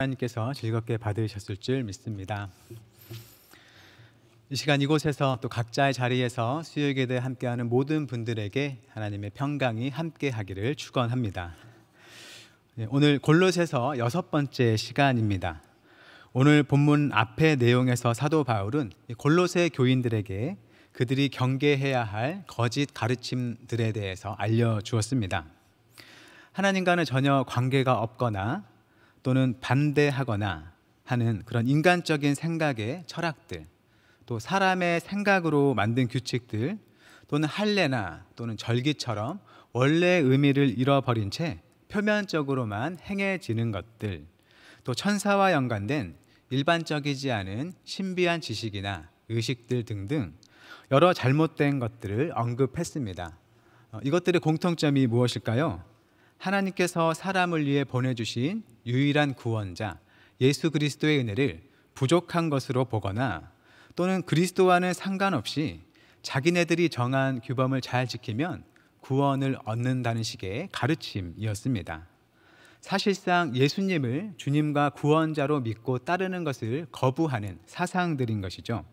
하나님께서 즐겁게 받으셨을 줄 믿습니다. 이 시간 이곳에서 또 각자의 자리에서 수요예배 함께하는 모든 분들에게 하나님의 평강이 함께하기를 축원합니다. 오늘 골로새서 6번째 시간입니다. 오늘 본문 앞의 내용에서 사도 바울은 골로새 교인들에게 그들이 경계해야 할 거짓 가르침들에 대해서 알려주었습니다. 하나님과는 전혀 관계가 없거나 또는 반대하거나 하는 그런 인간적인 생각의 철학들, 또 사람의 생각으로 만든 규칙들, 또는 할례나 또는 절기처럼 원래의 의미를 잃어버린 채 표면적으로만 행해지는 것들, 또 천사와 연관된 일반적이지 않은 신비한 지식이나 의식들 등등 여러 잘못된 것들을 언급했습니다. 이것들의 공통점이 무엇일까요? 하나님께서 사람을 위해 보내주신 유일한 구원자 예수 그리스도의 은혜를 부족한 것으로 보거나 또는 그리스도와는 상관없이 자기네들이 정한 규범을 잘 지키면 구원을 얻는다는 식의 가르침이었습니다. 사실상 예수님을 주님과 구원자로 믿고 따르는 것을 거부하는 사상들인 것이죠.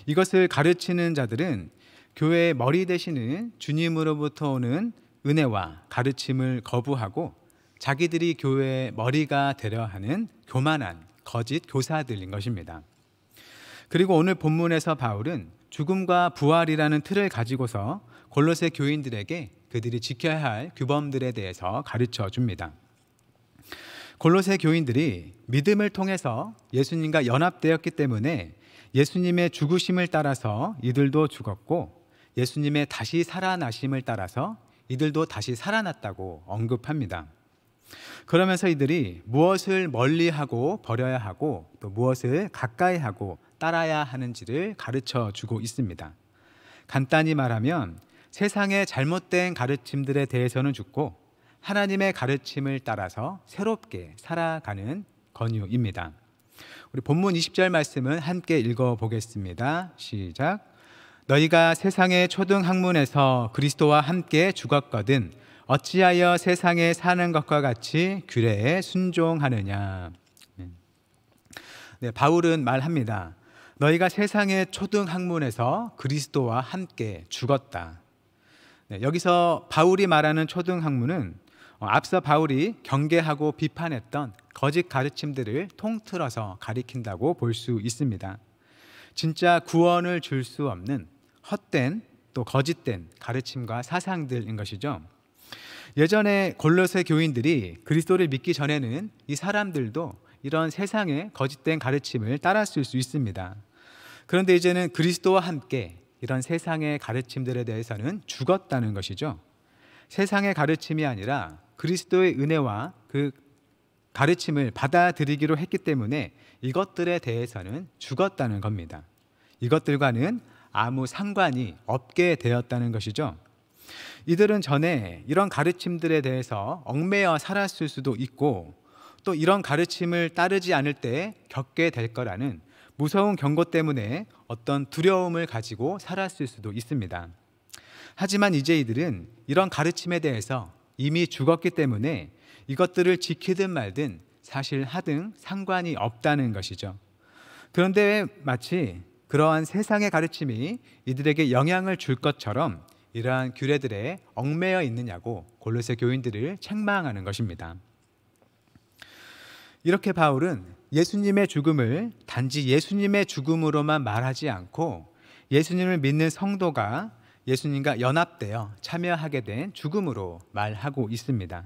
이것을 가르치는 자들은 교회의 머리 되시는 주님으로부터 오는 은혜와 가르침을 거부하고 자기들이 교회의 머리가 되려 하는 교만한 거짓 교사들인 것입니다. 그리고 오늘 본문에서 바울은 죽음과 부활이라는 틀을 가지고서 골로새 교인들에게 그들이 지켜야 할 규범들에 대해서 가르쳐 줍니다. 골로새 교인들이 믿음을 통해서 예수님과 연합되었기 때문에 예수님의 죽으심을 따라서 이들도 죽었고 예수님의 다시 살아나심을 따라서 이들도 다시 살아났다고 언급합니다. 그러면서 이들이 무엇을 멀리하고 버려야 하고 또 무엇을 가까이 하고 따라야 하는지를 가르쳐 주고 있습니다. 간단히 말하면 세상의 잘못된 가르침들에 대해서는 죽고 하나님의 가르침을 따라서 새롭게 살아가는 권유입니다. 우리 본문 20절 말씀은 함께 읽어보겠습니다. 시작. 너희가 세상의 초등학문에서 그리스도와 함께 죽었거든 어찌하여 세상에 사는 것과 같이 규례에 순종하느냐. 바울은 말합니다. 너희가 세상의 초등학문에서 그리스도와 함께 죽었다. 여기서 바울이 말하는 초등학문은 앞서 바울이 경계하고 비판했던 거짓 가르침들을 통틀어서 가리킨다고 볼 수 있습니다. 진짜 구원을 줄 수 없는 헛된 또 거짓된 가르침과 사상들인 것이죠. 예전에 골로새 교인들이 그리스도를 믿기 전에는 이 사람들도 이런 세상의 거짓된 가르침을 따랐을 수 있습니다. 그런데 이제는 그리스도와 함께 이런 세상의 가르침들에 대해서는 죽었다는 것이죠. 세상의 가르침이 아니라 그리스도의 은혜와 그 가르침을 받아들이기로 했기 때문에 이것들에 대해서는 죽었다는 겁니다. 이것들과는 아무 상관이 없게 되었다는 것이죠. 이들은 전에 이런 가르침들에 대해서 얽매여 살았을 수도 있고 또 이런 가르침을 따르지 않을 때 겪게 될 거라는 무서운 경고 때문에 어떤 두려움을 가지고 살았을 수도 있습니다. 하지만 이제 이들은 이런 가르침에 대해서 이미 죽었기 때문에 이것들을 지키든 말든 사실 하등 상관이 없다는 것이죠. 그런데 마치 그러한 세상의 가르침이 이들에게 영향을 줄 것처럼 이러한 규례들에 얽매여 있느냐고 골로새 교인들을 책망하는 것입니다. 이렇게 바울은 예수님의 죽음을 단지 예수님의 죽음으로만 말하지 않고 예수님을 믿는 성도가 예수님과 연합되어 참여하게 된 죽음으로 말하고 있습니다.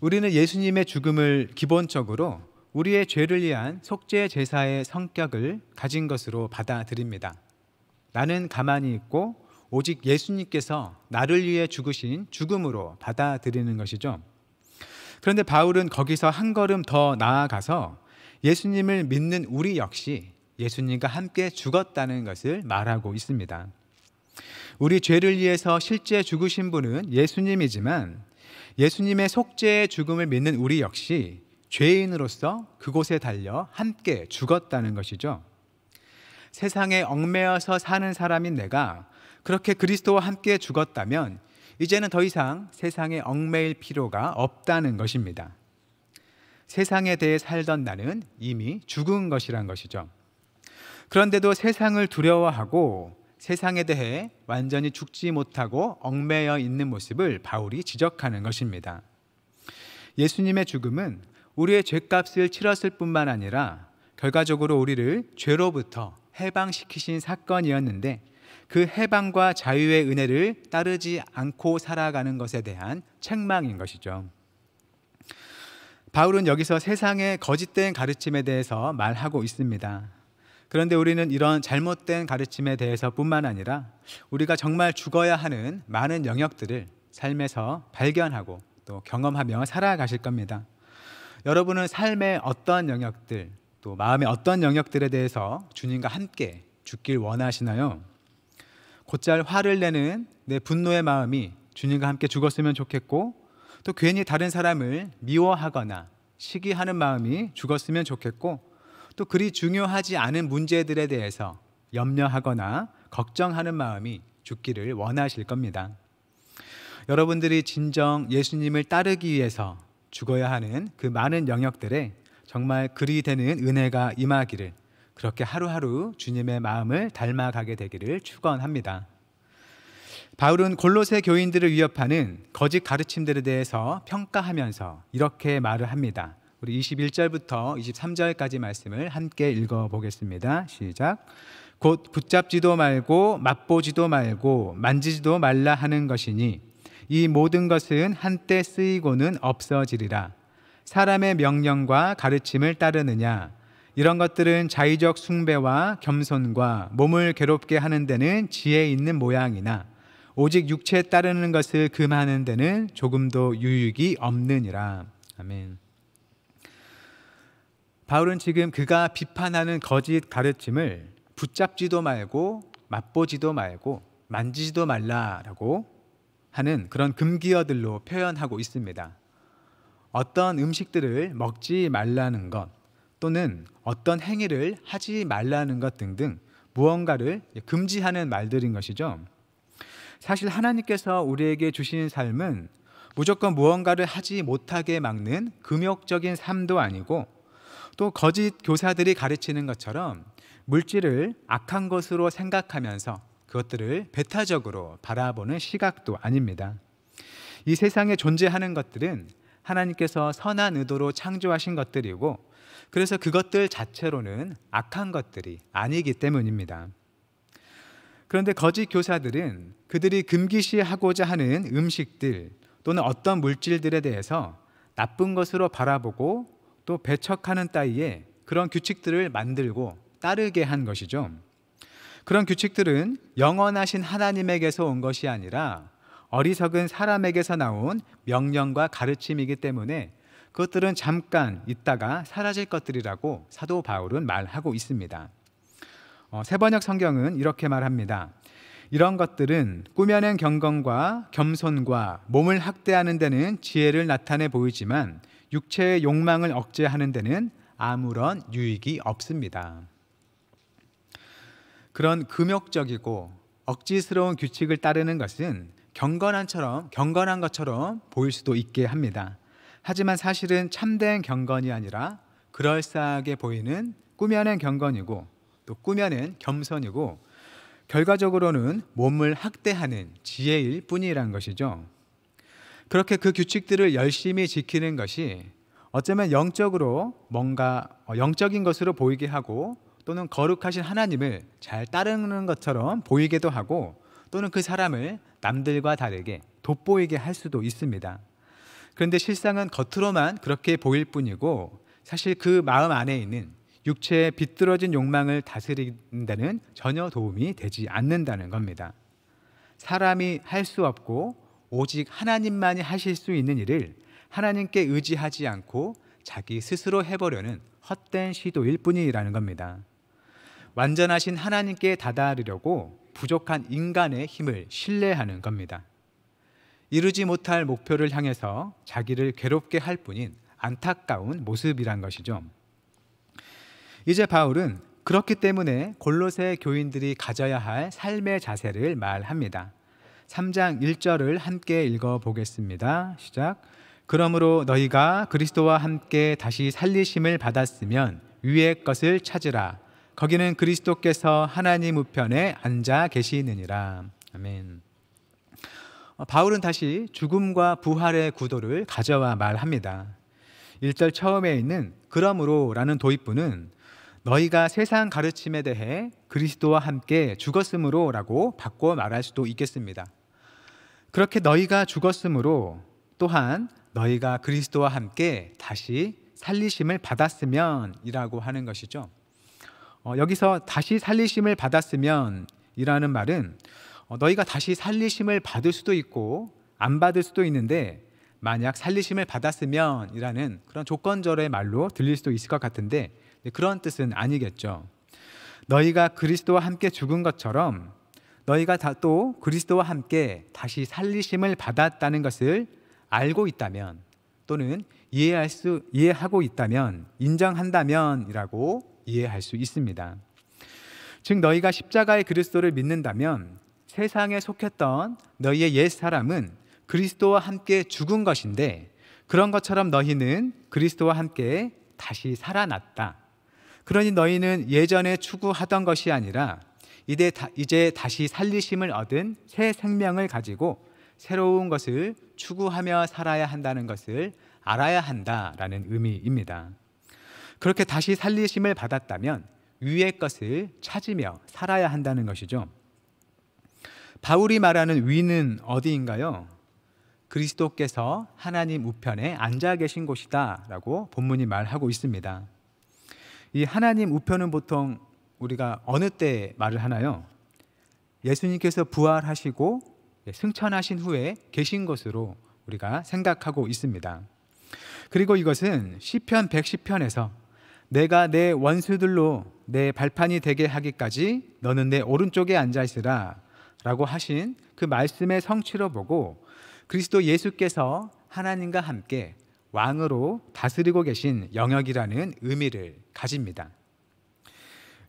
우리는 예수님의 죽음을 기본적으로 우리의 죄를 위한 속죄 제사의 성격을 가진 것으로 받아들입니다. 나는 가만히 있고 오직 예수님께서 나를 위해 죽으신 죽음으로 받아들이는 것이죠. 그런데 바울은 거기서 한 걸음 더 나아가서 예수님을 믿는 우리 역시 예수님과 함께 죽었다는 것을 말하고 있습니다. 우리 죄를 위해서 실제 죽으신 분은 예수님이지만 예수님의 속죄의 죽음을 믿는 우리 역시 죄인으로서 그곳에 달려 함께 죽었다는 것이죠. 세상에 얽매여서 사는 사람인 내가 그렇게 그리스도와 함께 죽었다면 이제는 더 이상 세상에 얽매일 필요가 없다는 것입니다. 세상에 대해 살던 나는 이미 죽은 것이란 것이죠. 그런데도 세상을 두려워하고 세상에 대해 완전히 죽지 못하고 얽매여 있는 모습을 바울이 지적하는 것입니다. 예수님의 죽음은 우리의 죄값을 치렀을 뿐만 아니라 결과적으로 우리를 죄로부터 해방시키신 사건이었는데, 그 해방과 자유의 은혜를 따르지 않고 살아가는 것에 대한 책망인 것이죠. 바울은 여기서 세상의 거짓된 가르침에 대해서 말하고 있습니다. 그런데 우리는 이런 잘못된 가르침에 대해서 뿐만 아니라 우리가 정말 죽어야 하는 많은 영역들을 삶에서 발견하고 또 경험하며 살아가실 겁니다. 여러분은 삶의 어떤 영역들, 또 마음의 어떤 영역들에 대해서 주님과 함께 죽길 원하시나요? 곧잘 화를 내는 내 분노의 마음이 주님과 함께 죽었으면 좋겠고, 또 괜히 다른 사람을 미워하거나 시기하는 마음이 죽었으면 좋겠고, 또 그리 중요하지 않은 문제들에 대해서 염려하거나 걱정하는 마음이 죽기를 원하실 겁니다. 여러분들이 진정 예수님을 따르기 위해서 죽어야 하는 그 많은 영역들에 정말 그리 되는 은혜가 임하기를, 그렇게 하루하루 주님의 마음을 닮아가게 되기를 축원합니다. 바울은 골로새 교인들을 위협하는 거짓 가르침들에 대해서 평가하면서 이렇게 말을 합니다. 우리 21절부터 23절까지 말씀을 함께 읽어보겠습니다. 시작. 곧 붙잡지도 말고 맛보지도 말고 만지지도 말라 하는 것이니 이 모든 것은 한때 쓰이고는 없어지리라. 사람의 명령과 가르침을 따르느냐? 이런 것들은 자의적 숭배와 겸손과 몸을 괴롭게 하는 데는 지혜 있는 모양이나 오직 육체에 따르는 것을 금하는 데는 조금도 유익이 없느니라. 아멘. 바울은 지금 그가 비판하는 거짓 가르침을 붙잡지도 말고 맛보지도 말고 만지지도 말라라고 하는 그런 금기어들로 표현하고 있습니다. 어떤 음식들을 먹지 말라는 것, 또는 어떤 행위를 하지 말라는 것 등등 무언가를 금지하는 말들인 것이죠. 사실 하나님께서 우리에게 주신 삶은 무조건 무언가를 하지 못하게 막는 금욕적인 삶도 아니고, 또 거짓 교사들이 가르치는 것처럼 물질을 악한 것으로 생각하면서 그것들을 배타적으로 바라보는 시각도 아닙니다. 이 세상에 존재하는 것들은 하나님께서 선한 의도로 창조하신 것들이고, 그래서 그것들 자체로는 악한 것들이 아니기 때문입니다. 그런데 거짓 교사들은 그들이 금기시하고자 하는 음식들 또는 어떤 물질들에 대해서 나쁜 것으로 바라보고 또 배척하는 따위에 그런 규칙들을 만들고 따르게 한 것이죠. 그런 규칙들은 영원하신 하나님에게서 온 것이 아니라 어리석은 사람에게서 나온 명령과 가르침이기 때문에 그것들은 잠깐 있다가 사라질 것들이라고 사도 바울은 말하고 있습니다. 새번역 성경은 이렇게 말합니다. 이런 것들은 꾸며낸 경건과 겸손과 몸을 학대하는 데는 지혜를 나타내 보이지만 육체의 욕망을 억제하는 데는 아무런 유익이 없습니다. 그런 금욕적이고 억지스러운 규칙을 따르는 것은 경건한 것처럼 보일 수도 있게 합니다. 하지만 사실은 참된 경건이 아니라 그럴싸하게 보이는 꾸며낸 경건이고, 또 꾸며낸 겸손이고, 결과적으로는 몸을 학대하는 지혜일 뿐이란 것이죠. 그렇게 그 규칙들을 열심히 지키는 것이 어쩌면 영적으로 뭔가 영적인 것으로 보이게 하고, 또는 거룩하신 하나님을 잘 따르는 것처럼 보이기도 하고, 또는 그 사람을 남들과 다르게 돋보이게 할 수도 있습니다. 그런데 실상은 겉으로만 그렇게 보일 뿐이고, 사실 그 마음 안에 있는 육체의 비뚤어진 욕망을 다스리는 데는 전혀 도움이 되지 않는다는 겁니다. 사람이 할 수 없고 오직 하나님만이 하실 수 있는 일을 하나님께 의지하지 않고 자기 스스로 해보려는 헛된 시도일 뿐이라는 겁니다. 완전하신 하나님께 다다르려고 부족한 인간의 힘을 신뢰하는 겁니다. 이루지 못할 목표를 향해서 자기를 괴롭게 할 뿐인 안타까운 모습이란 것이죠. 이제 바울은 그렇기 때문에 골로새 교인들이 가져야 할 삶의 자세를 말합니다. 3장 1절을 함께 읽어보겠습니다. 시작. 그러므로 너희가 그리스도와 함께 다시 살리심을 받았으면 위의 것을 찾으라. 거기는 그리스도께서 하나님 우편에 앉아 계시느니라. 아멘. 바울은 다시 죽음과 부활의 구도를 가져와 말합니다. 1절 처음에 있는 그러므로라는 도입부는 너희가 세상 가르침에 대해 그리스도와 함께 죽었으므로 라고 바꿔 말할 수도 있겠습니다. 그렇게 너희가 죽었으므로 또한 너희가 그리스도와 함께 다시 살리심을 받았으면 이라고 하는 것이죠. 여기서 다시 살리심을 받았으면 이라는 말은 너희가 다시 살리심을 받을 수도 있고 안 받을 수도 있는데 만약 살리심을 받았으면 이라는 그런 조건절의 말로 들릴 수도 있을 것 같은데 그런 뜻은 아니겠죠. 너희가 그리스도와 함께 죽은 것처럼 너희가 또 그리스도와 함께 다시 살리심을 받았다는 것을 알고 있다면 또는 이해하고 있다면 인정한다면 이라고 이해할 수 있습니다. 즉 너희가 십자가의 그리스도를 믿는다면 세상에 속했던 너희의 옛사람은 그리스도와 함께 죽은 것인데 그런 것처럼 너희는 그리스도와 함께 다시 살아났다. 그러니 너희는 예전에 추구하던 것이 아니라 이제 다시 살리심을 얻은 새 생명을 가지고 새로운 것을 추구하며 살아야 한다는 것을 알아야 한다라는 의미입니다. 그렇게 다시 살리심을 받았다면 위의 것을 찾으며 살아야 한다는 것이죠. 바울이 말하는 위는 어디인가요? 그리스도께서 하나님 우편에 앉아 계신 곳이다 라고 본문이 말하고 있습니다. 이 하나님 우편은 보통 우리가 어느 때 말을 하나요? 예수님께서 부활하시고 승천하신 후에 계신 것으로 우리가 생각하고 있습니다. 그리고 이것은 시편 110편에서 내가 내 원수들로 내 발판이 되게 하기까지 너는 내 오른쪽에 앉아 있으라 라고 하신 그 말씀의 성취로 보고 그리스도 예수께서 하나님과 함께 왕으로 다스리고 계신 영역이라는 의미를 가집니다.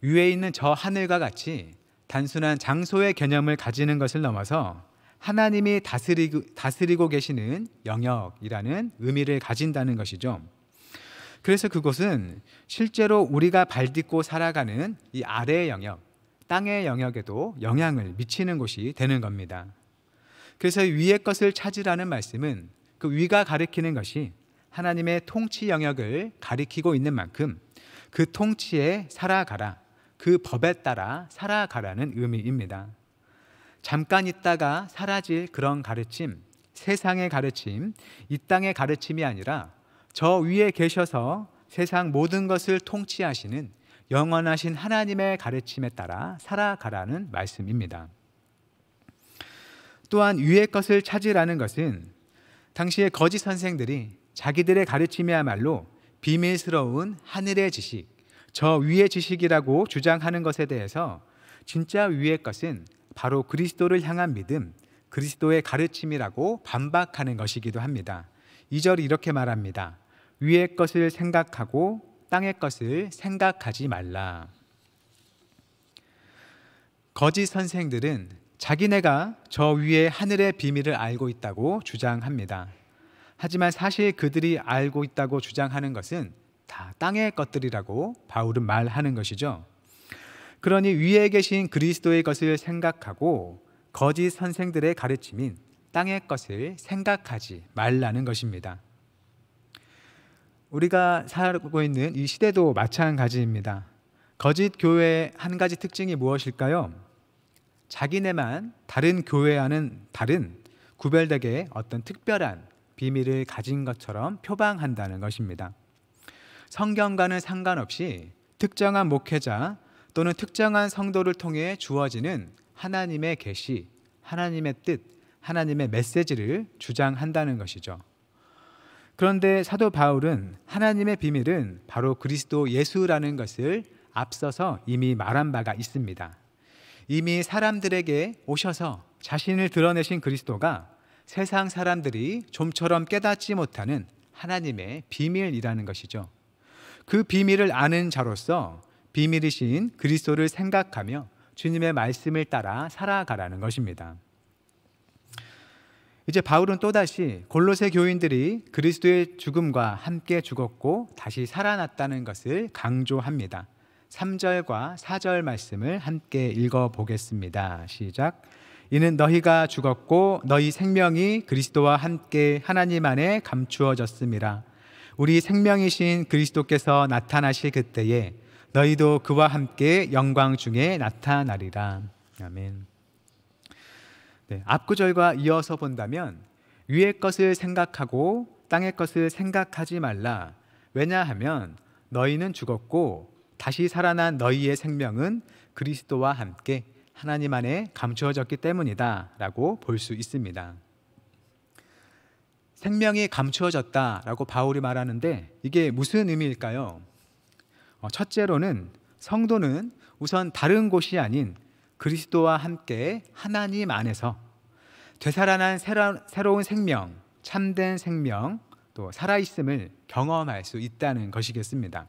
위에 있는 저 하늘과 같이 단순한 장소의 개념을 가지는 것을 넘어서 하나님이 다스리고 계시는 영역이라는 의미를 가진다는 것이죠. 그래서 그곳은 실제로 우리가 발딛고 살아가는 이 아래의 영역, 땅의 영역에도 영향을 미치는 곳이 되는 겁니다. 그래서 위의 것을 찾으라는 말씀은 그 위가 가리키는 것이 하나님의 통치 영역을 가리키고 있는 만큼 그 통치에 살아가라, 그 법에 따라 살아가라는 의미입니다. 잠깐 있다가 사라질 그런 가르침, 세상의 가르침, 이 땅의 가르침이 아니라 저 위에 계셔서 세상 모든 것을 통치하시는 영원하신 하나님의 가르침에 따라 살아가라는 말씀입니다. 또한 위의 것을 찾으라는 것은 당시의 거짓 선생들이 자기들의 가르침이야말로 비밀스러운 하늘의 지식, 저 위의 지식이라고 주장하는 것에 대해서 진짜 위의 것은 바로 그리스도를 향한 믿음, 그리스도의 가르침이라고 반박하는 것이기도 합니다. 2절이 이렇게 말합니다. 위의 것을 생각하고 땅의 것을 생각하지 말라. 거짓 선생들은 자기네가 저 위에 하늘의 비밀을 알고 있다고 주장합니다. 하지만 사실 그들이 알고 있다고 주장하는 것은 다 땅의 것들이라고 바울은 말하는 것이죠. 그러니 위에 계신 그리스도의 것을 생각하고 거짓 선생들의 가르침인 땅의 것을 생각하지 말라는 것입니다. 우리가 살고 있는 이 시대도 마찬가지입니다. 거짓 교회의 한 가지 특징이 무엇일까요? 자기네만 다른 교회와는 다른 구별되게 어떤 특별한 비밀을 가진 것처럼 표방한다는 것입니다. 성경과는 상관없이 특정한 목회자 또는 특정한 성도를 통해 주어지는 하나님의 계시, 하나님의 뜻, 하나님의 메시지를 주장한다는 것이죠. 그런데 사도 바울은 하나님의 비밀은 바로 그리스도 예수라는 것을 앞서서 이미 말한 바가 있습니다. 이미 사람들에게 오셔서 자신을 드러내신 그리스도가 세상 사람들이 좀처럼 깨닫지 못하는 하나님의 비밀이라는 것이죠. 그 비밀을 아는 자로서 비밀이신 그리스도를 생각하며 주님의 말씀을 따라 살아가라는 것입니다. 이제 바울은 또다시 골로새 교인들이 그리스도의 죽음과 함께 죽었고 다시 살아났다는 것을 강조합니다. 3절과 4절 말씀을 함께 읽어보겠습니다. 시작. 이는 너희가 죽었고 너희 생명이 그리스도와 함께 하나님 안에 감추어졌음이라. 우리 생명이신 그리스도께서 나타나실 그때에 너희도 그와 함께 영광 중에 나타나리라. 아멘. 네, 앞구절과 이어서 본다면 위의 것을 생각하고 땅의 것을 생각하지 말라. 왜냐하면 너희는 죽었고 다시 살아난 너희의 생명은 그리스도와 함께 하나님 안에 감추어졌기 때문이다 라고 볼 수 있습니다. 생명이 감추어졌다라고 바울이 말하는데 이게 무슨 의미일까요? 첫째로는 성도는 우선 다른 곳이 아닌 그리스도와 함께 하나님 안에서 되살아난 새로운 생명, 참된 생명, 또 살아있음을 경험할 수 있다는 것이겠습니다.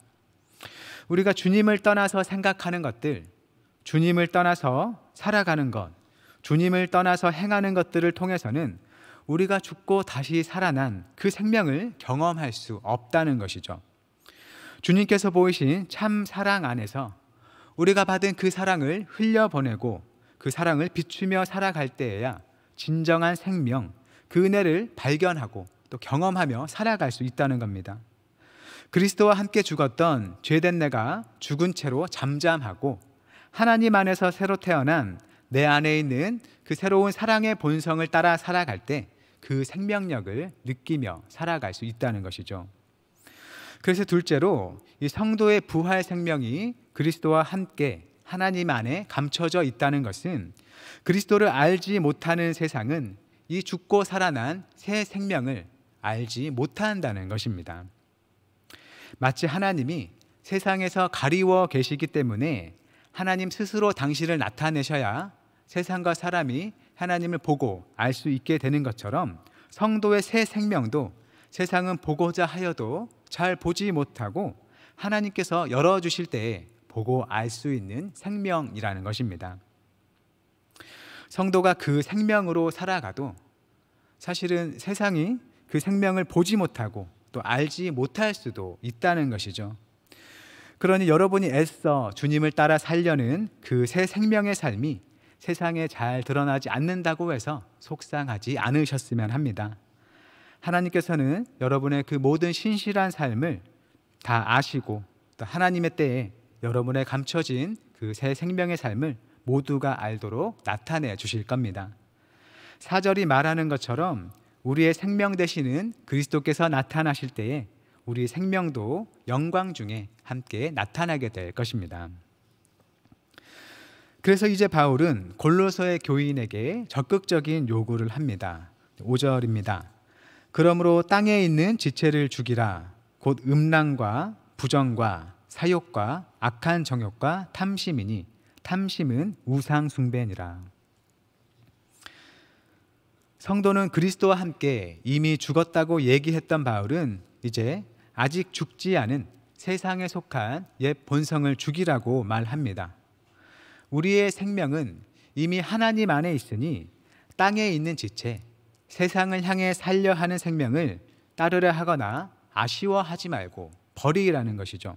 우리가 주님을 떠나서 생각하는 것들, 주님을 떠나서 살아가는 것, 주님을 떠나서 행하는 것들을 통해서는 우리가 죽고 다시 살아난 그 생명을 경험할 수 없다는 것이죠. 주님께서 보이신 참 사랑 안에서 우리가 받은 그 사랑을 흘려보내고 그 사랑을 비추며 살아갈 때에야 진정한 생명, 그 은혜를 발견하고 또 경험하며 살아갈 수 있다는 겁니다. 그리스도와 함께 죽었던 죄된 내가 죽은 채로 잠잠하고 하나님 안에서 새로 태어난 내 안에 있는 그 새로운 사랑의 본성을 따라 살아갈 때 그 생명력을 느끼며 살아갈 수 있다는 것이죠. 그래서 둘째로 이 성도의 부활 생명이 그리스도와 함께 하나님 안에 감춰져 있다는 것은 그리스도를 알지 못하는 세상은 이 죽고 살아난 새 생명을 알지 못한다는 것입니다. 마치 하나님이 세상에서 가리워 계시기 때문에 하나님 스스로 당신을 나타내셔야 세상과 사람이 하나님을 보고 알 수 있게 되는 것처럼 성도의 새 생명도 세상은 보고자 하여도 잘 보지 못하고 하나님께서 열어주실 때에 보고 알 수 있는 생명이라는 것입니다. 성도가 그 생명으로 살아가도 사실은 세상이 그 생명을 보지 못하고 또 알지 못할 수도 있다는 것이죠. 그러니 여러분이 애써 주님을 따라 살려는 그 새 생명의 삶이 세상에 잘 드러나지 않는다고 해서 속상하지 않으셨으면 합니다. 하나님께서는 여러분의 그 모든 신실한 삶을 다 아시고 또 하나님의 때에 여러분의 감춰진 그 새 생명의 삶을 모두가 알도록 나타내 주실 겁니다. 4절이 말하는 것처럼 우리의 생명 되시는 그리스도께서 나타나실 때에 우리 생명도 영광 중에 함께 나타나게 될 것입니다. 그래서 이제 바울은 골로새의 교인에게 적극적인 요구를 합니다. 5절입니다. 그러므로 땅에 있는 지체를 죽이라. 곧 음란과 부정과 사욕과 악한 정욕과 탐심이니 탐심은 우상 숭배니라. 성도는 그리스도와 함께 이미 죽었다고 얘기했던 바울은 이제 아직 죽지 않은 세상에 속한 옛 본성을 죽이라고 말합니다. 우리의 생명은 이미 하나님 안에 있으니 땅에 있는 지체, 세상을 향해 살려 하는 생명을 따르려 하거나 아쉬워하지 말고 버리라는 것이죠.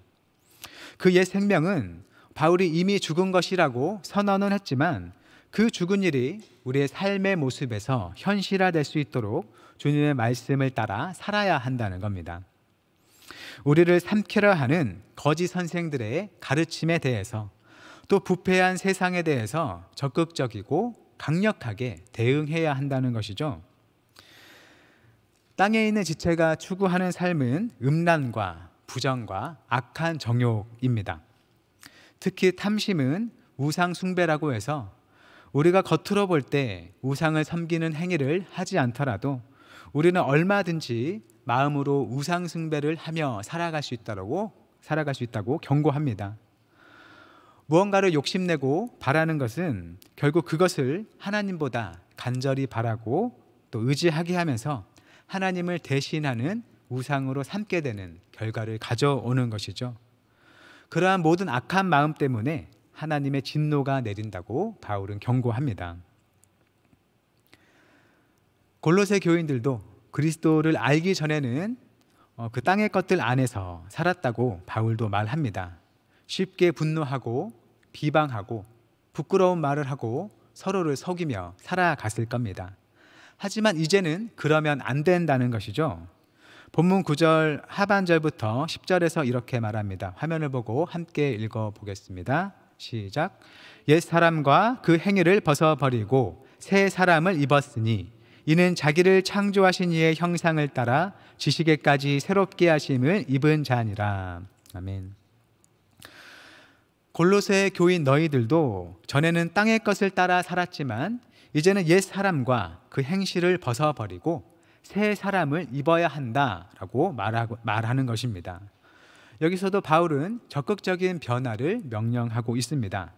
그 옛 생명은 바울이 이미 죽은 것이라고 선언은 했지만 그 죽은 일이 우리의 삶의 모습에서 현실화될 수 있도록 주님의 말씀을 따라 살아야 한다는 겁니다. 우리를 삼키려 하는 거짓 선생들의 가르침에 대해서 또 부패한 세상에 대해서 적극적이고 강력하게 대응해야 한다는 것이죠. 땅에 있는 지체가 추구하는 삶은 음란과 부정과 악한 정욕입니다. 특히 탐심은 우상 숭배라고 해서 우리가 겉으로 볼 때 우상을 섬기는 행위를 하지 않더라도 우리는 얼마든지 마음으로 우상 숭배를 하며 살아갈 수 있다고 경고합니다. 무언가를 욕심내고 바라는 것은 결국 그것을 하나님보다 간절히 바라고 또 의지하게 하면서 하나님을 대신하는 우상으로 삼게 되는 결과를 가져오는 것이죠. 그러한 모든 악한 마음 때문에 하나님의 진노가 내린다고 바울은 경고합니다. 골로새 교인들도 그리스도를 알기 전에는 그 땅의 것들 안에서 살았다고 바울도 말합니다. 쉽게 분노하고 비방하고 부끄러운 말을 하고 서로를 속이며 살아갔을 겁니다. 하지만 이제는 그러면 안 된다는 것이죠. 본문 9절 하반절부터 10절에서 이렇게 말합니다. 화면을 보고 함께 읽어보겠습니다. 시작. 옛 사람과 그 행위를 벗어버리고 새 사람을 입었으니 이는 자기를 창조하신 이의 형상을 따라 지식에까지 새롭게 하심을 입은 자니라. 아멘. 골로새 교인 너희들도 전에는 땅의 것을 따라 살았지만 이제는 옛 사람과 그 행실을 벗어버리고 새 사람을 입어야 한다라고 말하는 것입니다. 여기서도 바울은 적극적인 변화를 명령하고 있습니다.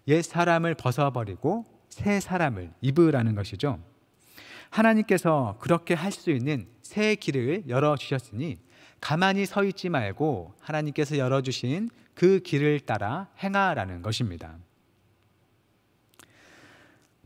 옛 사람을 벗어버리고 새 사람을 입으라는 것이죠. 하나님께서 그렇게 할 수 있는 새 길을 열어주셨으니 가만히 서 있지 말고 하나님께서 열어주신 그 길을 따라 행하라는 것입니다.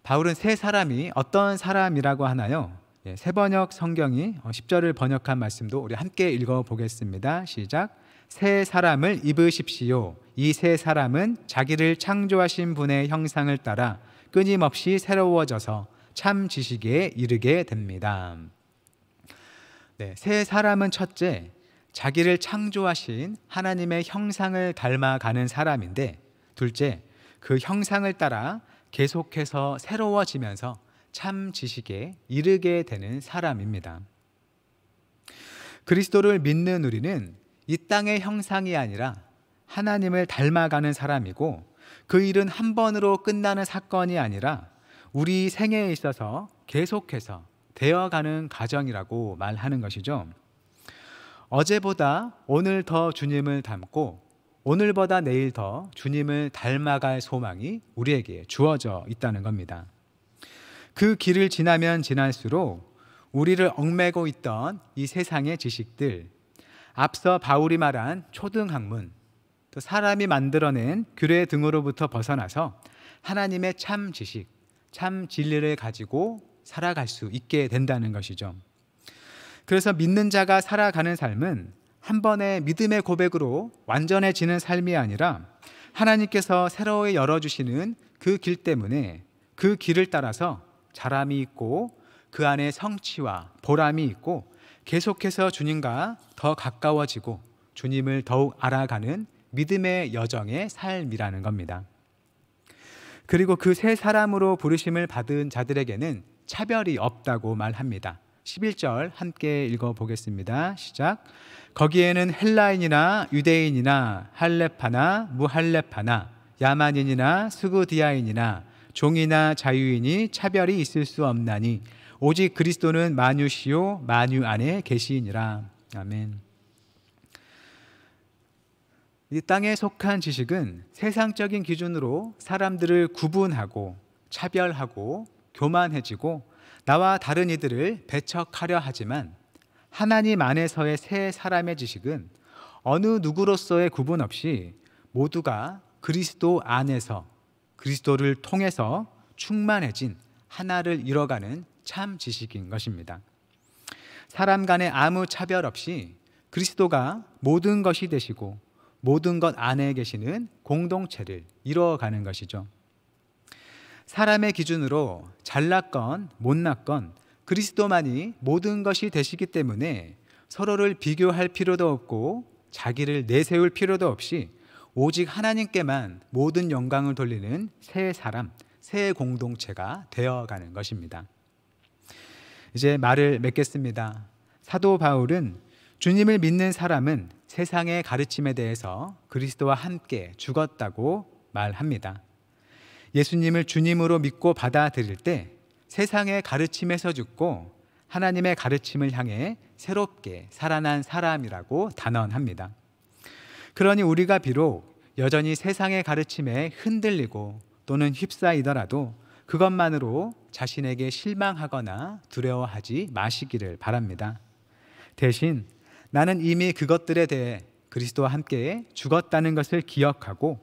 바울은 새 사람이 어떤 사람이라고 하나요? 새번역 성경이 10절을 번역한 말씀도 우리 함께 읽어보겠습니다. 시작. 새 사람을 입으십시오. 이 새 사람은 자기를 창조하신 분의 형상을 따라 끊임없이 새로워져서 참 지식에 이르게 됩니다. 새 사람은 첫째, 자기를 창조하신 하나님의 형상을 닮아가는 사람인데, 둘째, 그 형상을 따라 계속해서 새로워지면서 참 지식에 이르게 되는 사람입니다. 그리스도를 믿는 우리는 이 땅의 형상이 아니라 하나님을 닮아가는 사람이고, 그 일은 한 번으로 끝나는 사건이 아니라 우리 생애에 있어서 계속해서 되어가는 과정이라고 말하는 것이죠. 어제보다 오늘 더 주님을 닮고 오늘보다 내일 더 주님을 닮아갈 소망이 우리에게 주어져 있다는 겁니다. 그 길을 지나면 지날수록 우리를 얽매고 있던 이 세상의 지식들, 앞서 바울이 말한 초등학문, 또 사람이 만들어낸 규례 등으로부터 벗어나서 하나님의 참 지식, 참 진리를 가지고 살아갈 수 있게 된다는 것이죠. 그래서 믿는 자가 살아가는 삶은 한 번의 믿음의 고백으로 완전해지는 삶이 아니라 하나님께서 새롭게 열어주시는 그 길 때문에 그 길을 따라서 자람이 있고 그 안에 성취와 보람이 있고 계속해서 주님과 더 가까워지고 주님을 더욱 알아가는 믿음의 여정의 삶이라는 겁니다. 그리고 그 새 사람으로 부르심을 받은 자들에게는 차별이 없다고 말합니다. 11절 함께 읽어보겠습니다. 시작. 거기에는 헬라인이나 유대인이나 할렙파나 무할렙파나 야만인이나 스구디아인이나 종이나 자유인이 차별이 있을 수 없나니 오직 그리스도는 만유시요 만유 안에 계시니라. 아멘. 이 땅에 속한 지식은 세상적인 기준으로 사람들을 구분하고 차별하고 교만해지고 나와 다른 이들을 배척하려 하지만 하나님 안에서의 새 사람의 지식은 어느 누구로서의 구분 없이 모두가 그리스도 안에서 그리스도를 통해서 충만해진 하나를 이뤄가는 참 지식인 것입니다. 사람 간에 아무 차별 없이 그리스도가 모든 것이 되시고 모든 것 안에 계시는 공동체를 이루어가는 것이죠. 사람의 기준으로 잘났건 못났건 그리스도만이 모든 것이 되시기 때문에 서로를 비교할 필요도 없고 자기를 내세울 필요도 없이 오직 하나님께만 모든 영광을 돌리는 새 사람, 새 공동체가 되어가는 것입니다. 이제 말을 맺겠습니다. 사도 바울은 주님을 믿는 사람은 세상의 가르침에 대해서 그리스도와 함께 죽었다고 말합니다. 예수님을 주님으로 믿고 받아들일 때 세상의 가르침에서 죽고 하나님의 가르침을 향해 새롭게 살아난 사람이라고 단언합니다. 그러니 우리가 비록 여전히 세상의 가르침에 흔들리고 또는 휩싸이더라도 그것만으로 자신에게 실망하거나 두려워하지 마시기를 바랍니다. 대신 나는 이미 그것들에 대해 그리스도와 함께 죽었다는 것을 기억하고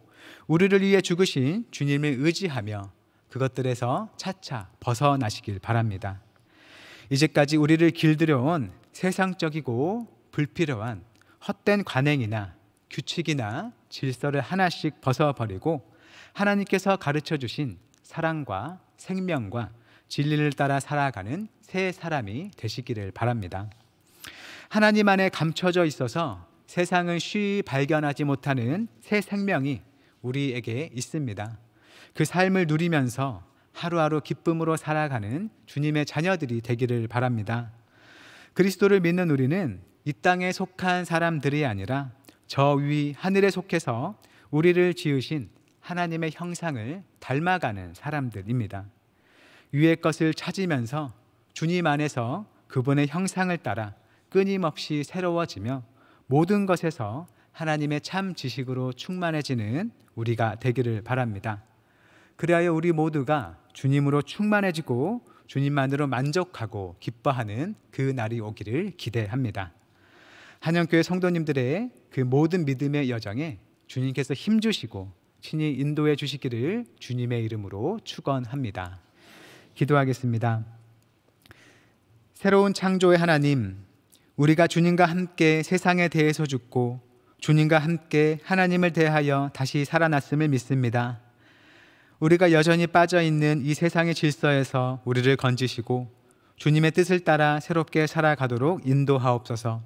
우리를 위해 죽으신 주님을 의지하며 그것들에서 차차 벗어나시길 바랍니다. 이제까지 우리를 길들여온 세상적이고 불필요한 헛된 관행이나 규칙이나 질서를 하나씩 벗어버리고 하나님께서 가르쳐 주신 사랑과 생명과 진리를 따라 살아가는 새 사람이 되시기를 바랍니다. 하나님 안에 감춰져 있어서 세상을 쉬이 발견하지 못하는 새 생명이 우리에게 있습니다. 그 삶을 누리면서 하루하루 기쁨으로 살아가는 주님의 자녀들이 되기를 바랍니다. 그리스도를 믿는 우리는 이 땅에 속한 사람들이 아니라 저 위 하늘에 속해서 우리를 지으신 하나님의 형상을 닮아가는 사람들입니다. 위의 것을 찾으면서 주님 안에서 그분의 형상을 따라 끊임없이 새로워지며 모든 것에서 하나님의 참 지식으로 충만해지는 우리가 되기를 바랍니다. 그리하여 우리 모두가 주님으로 충만해지고 주님만으로 만족하고 기뻐하는 그 날이 오기를 기대합니다. 한영교회 성도님들의 그 모든 믿음의 여정에 주님께서 힘주시고 친히 인도해 주시기를 주님의 이름으로 축원합니다. 기도하겠습니다. 새로운 창조의 하나님, 우리가 주님과 함께 세상에 대해서 죽고 주님과 함께 하나님을 대하여 다시 살아났음을 믿습니다. 우리가 여전히 빠져있는 이 세상의 질서에서 우리를 건지시고 주님의 뜻을 따라 새롭게 살아가도록 인도하옵소서.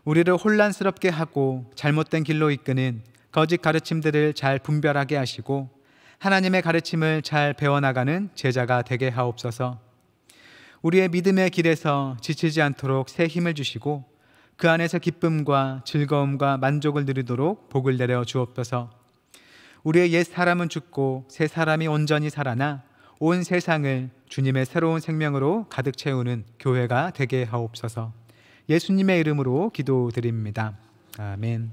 우리를 혼란스럽게 하고 잘못된 길로 이끄는 거짓 가르침들을 잘 분별하게 하시고 하나님의 가르침을 잘 배워나가는 제자가 되게 하옵소서. 우리의 믿음의 길에서 지치지 않도록 새 힘을 주시고 그 안에서 기쁨과 즐거움과 만족을 누리도록 복을 내려 주옵소서. 우리의 옛 사람은 죽고 새 사람이 온전히 살아나 온 세상을 주님의 새로운 생명으로 가득 채우는 교회가 되게 하옵소서. 예수님의 이름으로 기도드립니다. 아멘.